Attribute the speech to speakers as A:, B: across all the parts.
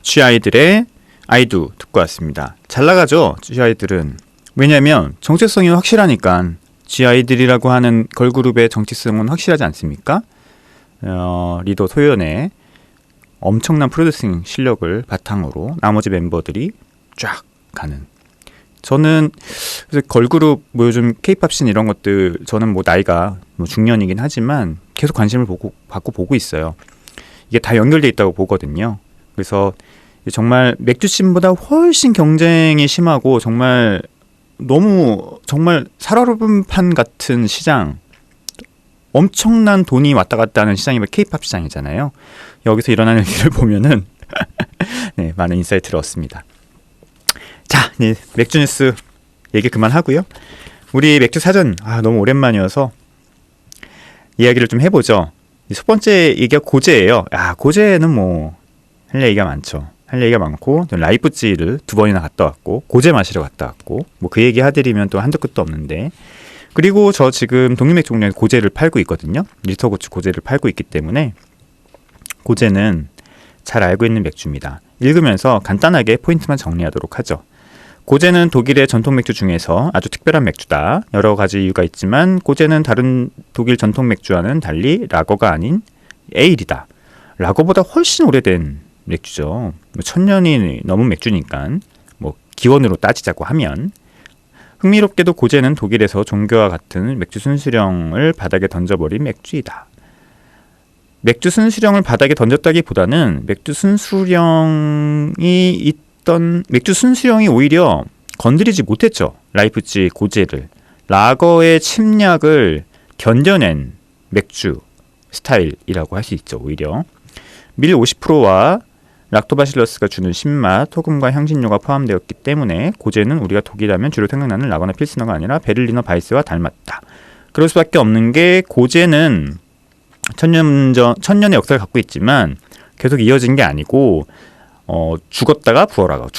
A: 쥐아이들의 아이도 듣고 왔습니다. 잘 나가죠? 쥐아이들은. 왜냐면 정체성이 확실하니까. 쥐아이들이라고 하는 걸그룹의 정체성은 확실하지 않습니까? 리더 소연의 엄청난 프로듀싱 실력을 바탕으로 나머지 멤버들이 쫙 가는. 저는 걸그룹 요즘 케이팝 씬 이런 것들 저는 나이가 중년이긴 하지만 계속 관심을 받고 보고 있어요. 이게 다 연결돼 있다고 보거든요. 그래서 정말 맥주씬보다 훨씬 경쟁이 심하고 정말 너무 정말 살얼음판 같은 시장, 엄청난 돈이 왔다 갔다 하는 시장이 케이팝 시장이잖아요. 여기서 일어나는 일을 보면은 네, 많은 인사이트를 얻습니다. 자, 네, 맥주 뉴스 얘기 그만하고요. 우리 맥주 사전 너무 오랜만이어서 이야기를 좀 해보죠. 첫 번째 얘기가 고제예요. 고제는 할 얘기가 많죠. 할 얘기가 많고 라이프찌히를 2번이나 갔다 왔고 고제 마시러 갔다 왔고 그 얘기 해드리면 또 한도 끝도 없는데, 그리고 저 지금 독립맥주 공장에 고제를 팔고 있거든요. 리터고추 고제를 팔고 있기 때문에 고제는 잘 알고 있는 맥주입니다. 읽으면서 간단하게 포인트만 정리하도록 하죠. 고제는 독일의 전통 맥주 중에서 아주 특별한 맥주다. 여러 가지 이유가 있지만 고제는 다른 독일 전통 맥주와는 달리 라거가 아닌 에일이다. 라거보다 훨씬 오래된 맥주죠. 1000년이 넘은 맥주니까 기원으로 따지자고 하면. 흥미롭게도 고제는 독일에서 종교와 같은 맥주 순수령을 바닥에 던져버린 맥주이다. 맥주 순수령을 바닥에 던졌다기보다는 맥주 순수령이 오히려 건드리지 못했죠. 라이프찌히 고제를. 라거의 침략을 견뎌낸 맥주 스타일이라고 할 수 있죠. 오히려 밀 50%와 락토바실러스가 주는 신맛, 소금과 향신료가 포함되었기 때문에 고제는 우리가 독일하면 주로 생각나는 라거나 필스너가 아니라 베를리너 바이스와 닮았다. 그럴 수밖에 없는 게 고제는 천년의 역사를 갖고 있지만 계속 이어진 게 아니고 죽었다가 부활하고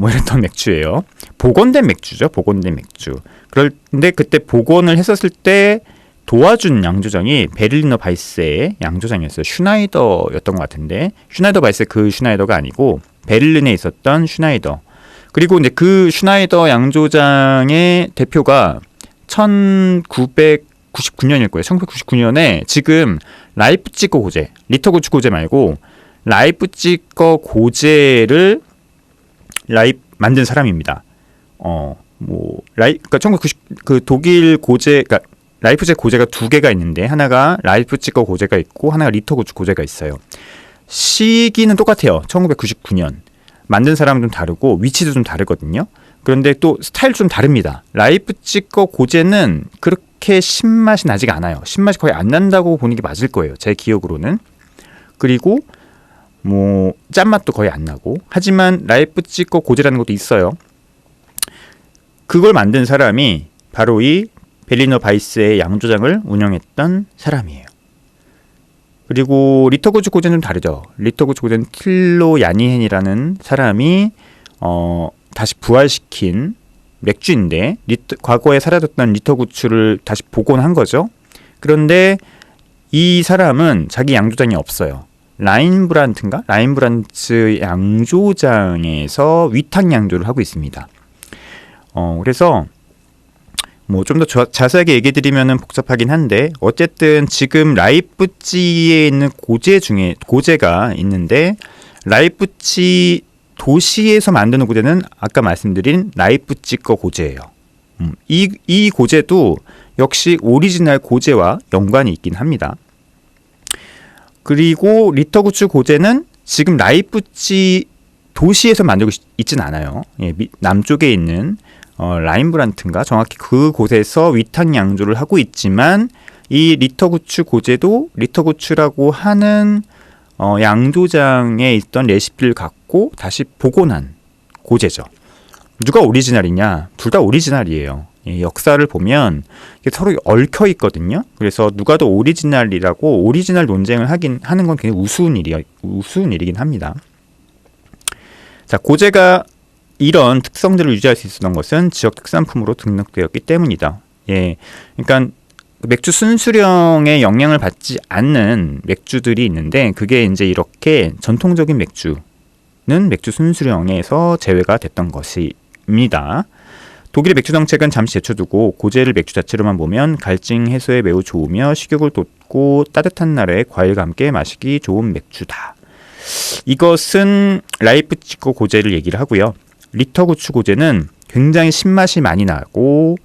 A: 이랬던 맥주예요. 복원된 맥주죠. 복원된 맥주. 그런데 그때 복원을 했었을 때 도와준 양조장이 베를리너 바이스의 양조장이었어요. 슈나이더였던 것 같은데, 슈나이더 바이스 그 슈나이더가 아니고 베를린에 있었던 슈나이더. 그리고 이제 그 슈나이더 양조장의 대표가 1999년일 거예요. 1999년에 지금 라이프찌히 고제, 리터고추 고제 말고 라이프찌히 고제를 만든 사람입니다. 그러니까 1990 독일 고제, 그러니까 라이프찌히 고제가 2개가 있는데 하나가 라이프찌히 고제가 있고 하나가 리터고추 고제가 있어요. 시기는 똑같아요. 1999년. 만든 사람은 좀 다르고 위치도 좀 다르거든요. 그런데 또 스타일 좀 다릅니다. 라이프찌히 고제는 그렇게 신맛이 나지가 않아요. 신맛이 거의 안 난다고 보는 게 맞을 거예요. 제 기억으로는. 그리고 짠맛도 거의 안 나고. 하지만 라이프찌히 고제라는 것도 있어요. 그걸 만든 사람이 바로 이 베를리너 바이스의 양조장을 운영했던 사람이에요. 그리고 리터고추 고제는 좀 다르죠. 리터고추 고제는 틸로 야니헨이라는 사람이 다시 부활시킨 맥주인데 과거에 사라졌던 리터고추를 다시 복원한 거죠. 그런데 이 사람은 자기 양조장이 없어요. 라인브란츠 양조장에서 위탁 양조를 하고 있습니다. 그래서 좀 더 자세하게 얘기해 드리면은 복잡하긴 한데, 어쨌든 지금 라이프찌히에 있는 고제 중에 고제가 있는데, 라이프찌히 도시에서 만드는 고제는 아까 말씀드린 라이프찌히 고제예요. 이 고제도 역시 오리지널 고제와 연관이 있긴 합니다. 그리고 리터고추 고제는 지금 라이프찌히 도시에서 만들고 있진 않아요. 남쪽에 있는 라인브란트인가 정확히 그곳에서 위탁 양조를 하고 있지만, 이 리터고추 고제도 리터고추라고 하는 양조장에 있던 레시피를 갖고 다시 복원한 고제죠. 누가 오리지널이냐? 둘 다 오리지널이에요. 역사를 보면 서로 얽혀 있거든요. 그래서 누가 더 오리지널이라고 오리지널 논쟁을 하는 건 굉장히 우스운 일이긴 합니다. 자, 고제가 이런 특성들을 유지할 수 있었던 것은 지역 특산품으로 등록되었기 때문이다. 그러니까 맥주 순수령의 영향을 받지 않는 맥주들이 있는데, 그게 이제 이렇게 전통적인 맥주, 맥주 순수령에서 제외가 됐던 것입니다. 독일의 맥주 정책은 잠시 제쳐두고 고제를 맥주 자체로만 보면 갈증 해소에 매우 좋으며 식욕을 돋고 따뜻한 날에 과일과 함께 마시기 좋은 맥주다. 이것은 라이프치거 고제를 얘기를 하고요. 리터구츠 고제는 굉장히 신맛이 많이 나고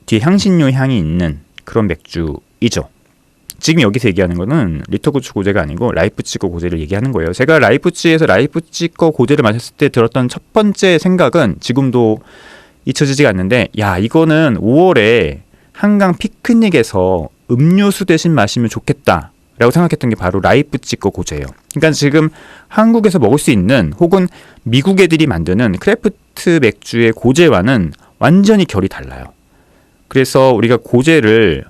A: 뒤에 향신료 향이 있는 그런 맥주이죠. 지금 여기서 얘기하는 거는 리터구츠 고제가 아니고 라이프치거 고제를 얘기하는 거예요. 제가 라이프치히에서 라이프치거 고제를 마셨을 때 들었던 첫 번째 생각은 지금도 잊혀지지가 않는데, 야, 이거는 5월에 한강 피크닉에서 음료수 대신 마시면 좋겠다 라고 생각했던 게 바로 라이프치거 고제예요. 그러니까 지금 한국에서 먹을 수 있는 혹은 미국 애들이 만드는 크래프트 맥주의 고제와는 완전히 결이 달라요. 그래서 우리가 고제를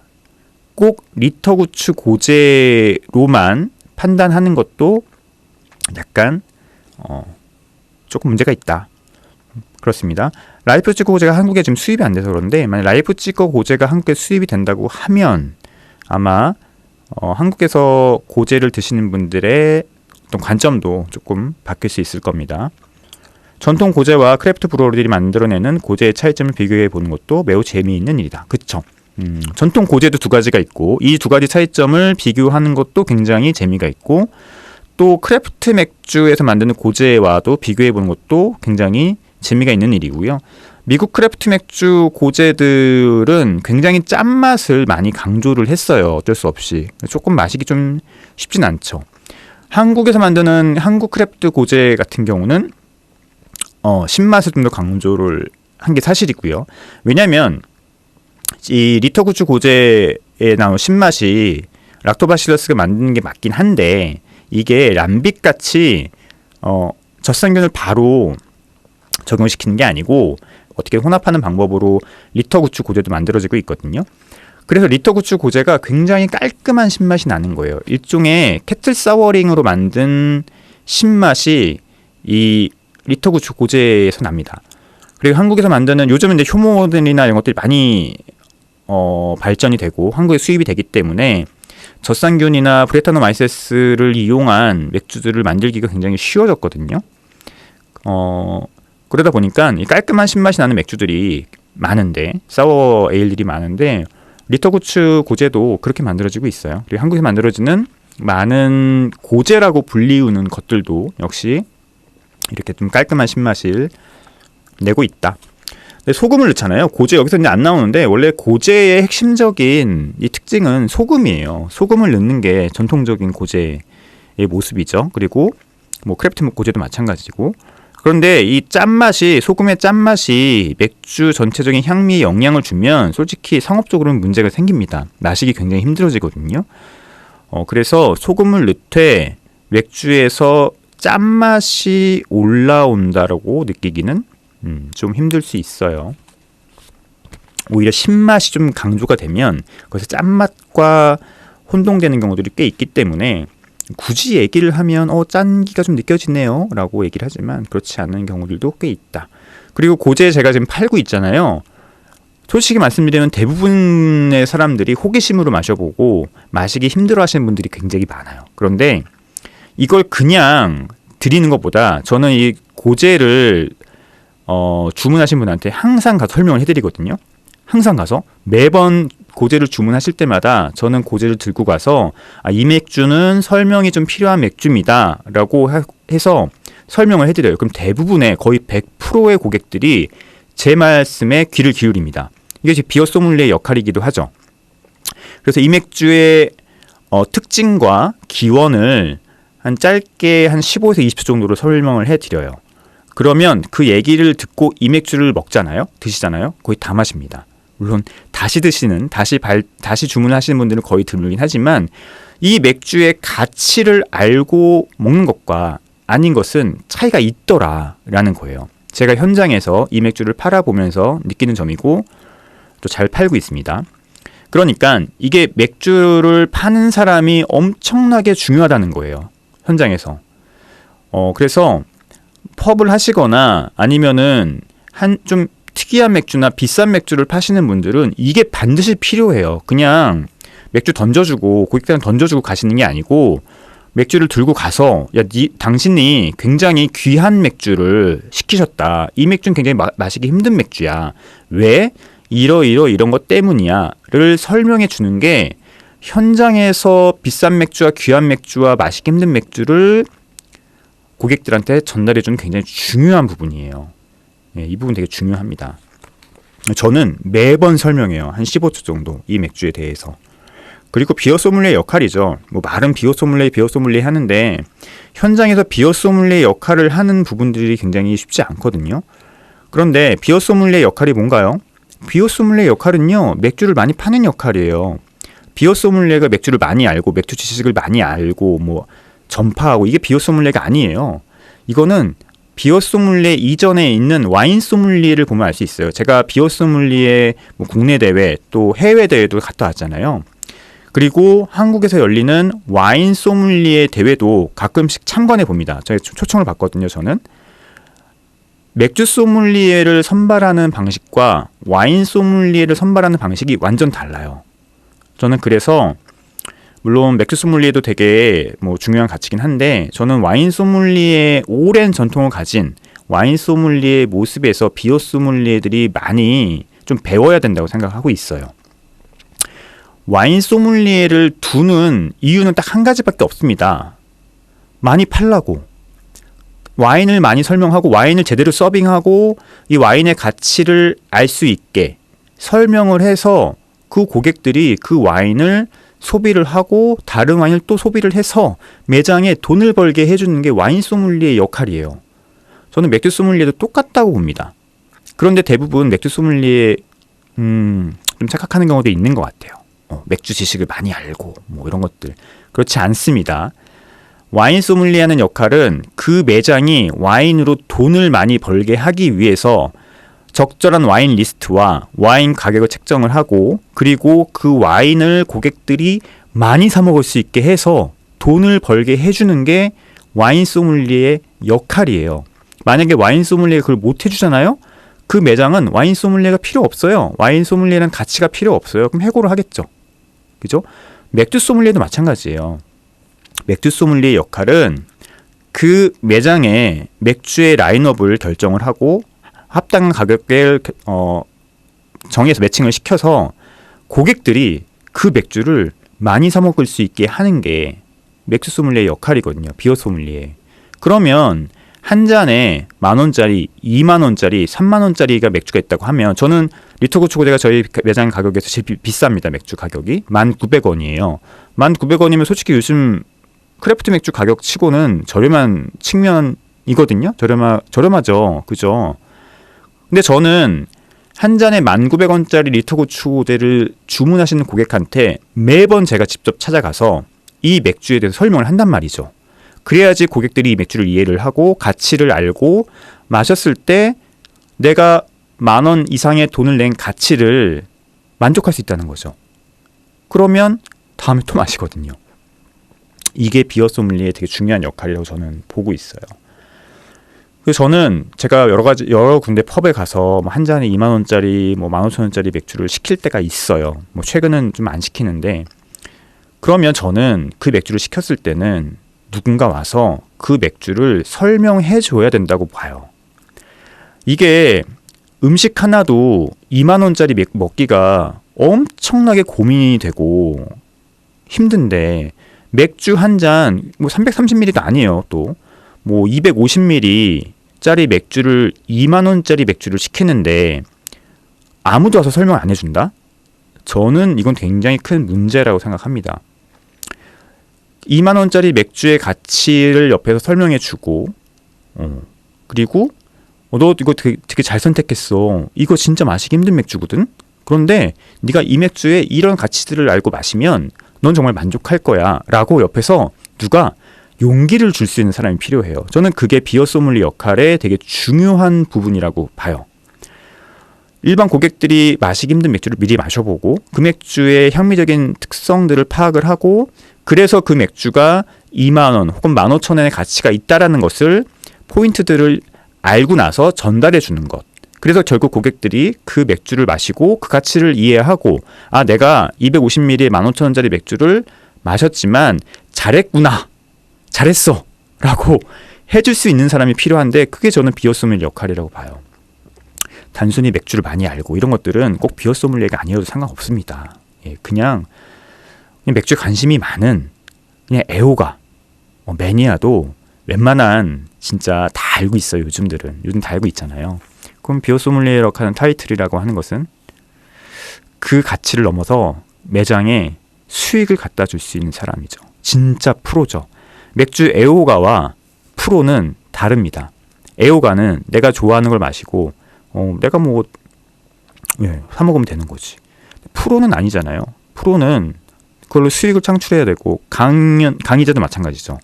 A: 꼭 리터구츠 고제로만 판단하는 것도 약간 조금 문제가 있다. 그렇습니다. 라이프치거 고제가 한국에 지금 수입이 안 돼서 그런데, 만약 라이프치거 고제가 한국에 수입이 된다고 하면 아마 한국에서 고제를 드시는 분들의 어떤 관점도 조금 바뀔 수 있을 겁니다. 전통 고제와 크래프트 브루어리들이 만들어내는 고제의 차이점을 비교해 보는 것도 매우 재미있는 일이다. 그쵸? 전통 고제도 두 가지가 있고, 이 두 가지 차이점을 비교하는 것도 굉장히 재미가 있고, 또 크래프트 맥주에서 만드는 고제와도 비교해 보는 것도 굉장히 재미가 있는 일이고요. 미국 크래프트 맥주 고제들은 굉장히 짠맛을 많이 강조를 했어요. 어쩔 수 없이. 조금 마시기 좀 쉽진 않죠. 한국에서 만드는 한국 크래프트 고제 같은 경우는 신맛을 좀 더 강조를 한 게 사실이고요. 왜냐하면 이 리터구츠 고제에 나온 신맛이 락토바실러스가 만드는 게 맞긴 한데, 이게 람빅같이 젖산균을 바로 적용시키는 게 아니고 어떻게 혼합하는 방법으로 리터구츠 고제도 만들어지고 있거든요. 그래서 리터구츠 고제가 굉장히 깔끔한 신맛이 나는 거예요. 일종의 캐틀 사워링으로 만든 신맛이 이 리터구츠 고제에서 납니다. 그리고 한국에서 만드는, 요즘은 이제 효모들이나 이런 것들이 많이 발전이 되고 한국에 수입이 되기 때문에 젖산균이나 브레타노마이세스를 이용한 맥주들을 만들기가 굉장히 쉬워졌거든요. 그러다 보니까 이 깔끔한 신맛이 나는 맥주들이 많은데, 사워 에일들이 많은데, 리터구츠 고제도 그렇게 만들어지고 있어요. 그리고 한국에서 만들어지는 많은 고제라고 불리우는 것들도 역시 이렇게 좀 깔끔한 신맛을 내고 있다. 근데 소금을 넣잖아요. 고제 여기서 이제 안 나오는데, 원래 고제의 핵심적인 이 특징은 소금이에요. 소금을 넣는 게 전통적인 고제의 모습이죠. 그리고 뭐 크래프트 고제도 마찬가지고. 그런데 이 짠맛이, 소금의 짠맛이 맥주 전체적인 향미에 영향을 주면 솔직히 상업적으로는 문제가 생깁니다. 마시기 굉장히 힘들어지거든요. 그래서 소금을 넣되 맥주에서 짠맛이 올라온다라고 느끼기는 좀 힘들 수 있어요. 오히려 신맛이 좀 강조가 되면 거기서 짠맛과 혼동되는 경우들이 꽤 있기 때문에, 굳이 얘기를 하면 짠기가 좀 느껴지네요 라고 얘기를 하지만 그렇지 않은 경우들도 꽤 있다. 그리고 고제 제가 지금 팔고 있잖아요. 솔직히 말씀드리면 대부분의 사람들이 호기심으로 마셔보고 마시기 힘들어 하시는 분들이 굉장히 많아요. 그런데 이걸 그냥 드리는 것보다 저는 이 고제를 주문하신 분한테 항상 가서 설명을 해드리거든요. 항상 가서 매번 고제를 주문하실 때마다 저는 고제를 들고 가서 이 맥주는 설명이 좀 필요한 맥주입니다 라고 해서 설명을 해드려요. 그럼 대부분의 거의 100%의 고객들이 제 말씀에 귀를 기울입니다. 이게 비어 소믈리의 역할이기도 하죠. 그래서 이 맥주의 특징과 기원을 한 짧게 한 15에서 20초 정도로 설명을 해드려요. 그러면 그 얘기를 듣고 이 맥주를 먹잖아요. 드시잖아요. 거의 다 마십니다. 물론 다시 주문하시는 분들은 거의 드물긴 하지만, 이 맥주의 가치를 알고 먹는 것과 아닌 것은 차이가 있더라라는 거예요. 제가 현장에서 이 맥주를 팔아보면서 느끼는 점이고 또 잘 팔고 있습니다. 그러니까 이게 맥주를 파는 사람이 엄청나게 중요하다는 거예요. 현장에서. 그래서 펍을 하시거나 아니면은 좀 특이한 맥주나 비싼 맥주를 파시는 분들은 이게 반드시 필요해요. 그냥 맥주 던져주고 고객들한테 던져주고 가시는 게 아니고 맥주를 들고 가서 당신이 굉장히 귀한 맥주를 시키셨다. 이 맥주는 굉장히 마시기 힘든 맥주야. 왜? 이런 것 때문이야를 설명해 주는 게 현장에서 비싼 맥주와 귀한 맥주와 마시기 힘든 맥주를 고객들한테 전달해 주는 굉장히 중요한 부분이에요. 예, 이 부분 되게 중요합니다. 저는 매번 설명해요. 한 15초 정도 이 맥주에 대해서. 그리고 비어 소믈리에 역할이죠. 뭐 말은 비어 소믈리에 하는데 현장에서 비어 소믈리에 역할을 하는 부분들이 굉장히 쉽지 않거든요. 그런데 비어 소믈리에 역할이 뭔가요? 비어 소믈리에 역할은요, 맥주를 많이 파는 역할이에요. 비어 소믈리에가 맥주를 많이 알고 맥주 지식을 많이 알고 뭐 전파하고 이게 비어 소믈리에가 아니에요. 이거는 비어 소믈리에 이전에 있는 와인 소믈리에를 보면 알 수 있어요. 제가 비어 소믈리에 뭐 국내 대회 또 해외 대회도 갔다 왔잖아요. 그리고 한국에서 열리는 와인 소믈리에 대회도 가끔씩 참관해 봅니다. 제가 초청을 받거든요. 저는 맥주 소믈리에를 선발하는 방식과 와인 소믈리에를 선발하는 방식이 완전 달라요. 저는 그래서 물론 맥주 소믈리에도 되게 뭐 중요한 가치긴 한데 저는 와인 소믈리에 오랜 전통을 가진 와인 소믈리에 모습에서 비어 소믈리에들이 많이 좀 배워야 된다고 생각하고 있어요. 와인 소믈리에를 두는 이유는 딱 한 가지밖에 없습니다. 많이 팔라고. 와인을 많이 설명하고 와인을 제대로 서빙하고 이 와인의 가치를 알 수 있게 설명을 해서 그 고객들이 그 와인을 소비를 하고 다른 와인을 또 소비를 해서 매장에 돈을 벌게 해주는 게 와인 소믈리에의 역할이에요. 저는 맥주 소믈리에도 똑같다고 봅니다. 그런데 대부분 맥주 소믈리에 좀 착각하는 경우도 있는 것 같아요. 맥주 지식을 많이 알고 뭐 이런 것들. 그렇지 않습니다. 와인 소믈리에하는 역할은 그 매장이 와인으로 돈을 많이 벌게 하기 위해서 적절한 와인 리스트와 와인 가격을 책정을 하고 그리고 그 와인을 고객들이 많이 사 먹을 수 있게 해서 돈을 벌게 해주는 게 와인 소믈리에의 역할이에요. 만약에 와인 소믈리에가 그걸 못 해주잖아요? 그 매장은 와인 소믈리에가 필요 없어요. 와인 소믈리에는 가치가 필요 없어요. 그럼 해고를 하겠죠. 그죠? 맥주 소믈리에도 마찬가지예요. 맥주 소믈리에의 역할은 그 매장의 맥주의 라인업을 결정을 하고 합당한 가격을 정해서 매칭을 시켜서 고객들이 그 맥주를 많이 사 먹을 수 있게 하는 게 맥주 소믈리에의 역할이거든요. 비어 소믈리에. 그러면 한 잔에 10,000원짜리, 20,000원짜리, 30,000원짜리가 맥주가 있다고 하면 저는 리터고추고제가 저희 매장 가격에서 제일 비쌉니다. 맥주 가격이 1,900원이에요. 1,900원이면 솔직히 요즘 크래프트 맥주 가격 치고는 저렴한 측면이거든요. 저렴하죠. 그죠? 근데 저는 한 잔에 1,900원짜리 리터고추고제를 주문하시는 고객한테 매번 제가 직접 찾아가서 이 맥주에 대해서 설명을 한단 말이죠. 그래야지 고객들이 이 맥주를 이해를 하고 가치를 알고 마셨을 때 내가 10,000원 이상의 돈을 낸 가치를 만족할 수 있다는 거죠. 그러면 다음에 또 마시거든요. 이게 비어 소믈리에의 되게 중요한 역할이라고 저는 보고 있어요. 그래서 저는 제가 여러 군데 펍에 가서 한 잔에 20,000원짜리, 15,000원짜리 맥주를 시킬 때가 있어요. 뭐 최근은 좀 안 시키는데 그러면 저는 그 맥주를 시켰을 때는 누군가 와서 그 맥주를 설명해 줘야 된다고 봐요. 이게 음식 하나도 20,000원짜리 먹기가 엄청나게 고민이 되고 힘든데 맥주 한 잔 330ml도 아니에요. 또 뭐 250ml짜리 맥주를 20,000원짜리 맥주를 시키는데 아무도 와서 설명 안 해준다? 저는 이건 굉장히 큰 문제라고 생각합니다. 20,000원짜리 맥주의 가치를 옆에서 설명해주고 그리고 너 이거 되게 잘 선택했어. 이거 진짜 마시기 힘든 맥주거든? 그런데 네가 이 맥주에 이런 가치들을 알고 마시면 넌 정말 만족할 거야 라고 옆에서 누가 용기를 줄 수 있는 사람이 필요해요. 저는 그게 비어 소믈리에 역할의 되게 중요한 부분이라고 봐요. 일반 고객들이 마시기 힘든 맥주를 미리 마셔보고 그 맥주의 향미적인 특성들을 파악을 하고 그래서 그 맥주가 20,000원 혹은 15,000원의 가치가 있다라는 것을 포인트들을 알고 나서 전달해 주는 것. 그래서 결국 고객들이 그 맥주를 마시고 그 가치를 이해하고 내가 250ml의 15,000원짜리 맥주를 마셨지만 잘했구나 잘했어 라고 해줄 수 있는 사람이 필요한데 그게 저는 비어 소믈리에 역할이라고 봐요. 단순히 맥주를 많이 알고 이런 것들은 꼭 비어 소믈리에가 아니어도 상관없습니다. 예, 그냥 맥주에 관심이 많은 그냥 애호가 매니아도 웬만한 진짜 다 알고 있어요. 요즘 다 알고 있잖아요. 그럼 비어 소믈리에라고 하는 타이틀이라고 하는 것은 그 가치를 넘어서 매장에 수익을 갖다 줄 수 있는 사람이죠. 진짜 프로죠. 맥주 애호가와 프로는 다릅니다. 애호가는 내가 좋아하는 걸 마시고 내가 사 먹으면 되는 거지. 프로는 아니잖아요. 프로는 그걸로 수익을 창출해야 되고 강의자도 마찬가지죠.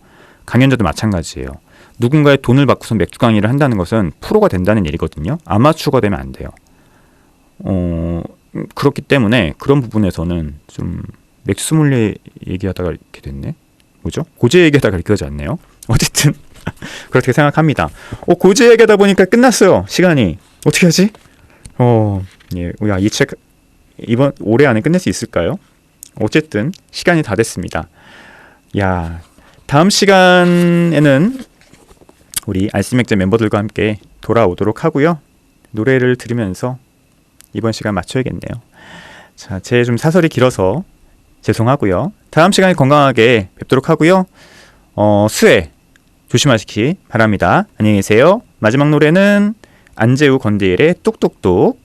A: 강연자도 마찬가지예요. 누군가의 돈을 받고서 맥주 강의를 한다는 것은 프로가 된다는 일이거든요. 아마추어가 되면 안 돼요. 그렇기 때문에 그런 부분에서는 좀 맥주 소믈리에 얘기하다가 이렇게 됐네. 뭐죠? 고제 얘기하다가 이렇게 하지 않네요. 어쨌든 그렇게 생각합니다. 고제 얘기하다 보니까 끝났어요. 시간이. 어떻게 하지? 예, 이 책 이번 올해 안에 끝낼 수 있을까요? 어쨌든 시간이 다 됐습니다. 야, 다음 시간에는 우리 알쓸맥자 멤버들과 함께 돌아오도록 하고요. 노래를 들으면서 이번 시간 마쳐야겠네요. 자, 제 좀 사설이 길어서 죄송하고요. 다음 시간에 건강하게 뵙도록 하고요. 수해 조심하시기 바랍니다. 안녕히 계세요. 마지막 노래는 안재우 건디엘의 뚝뚝뚝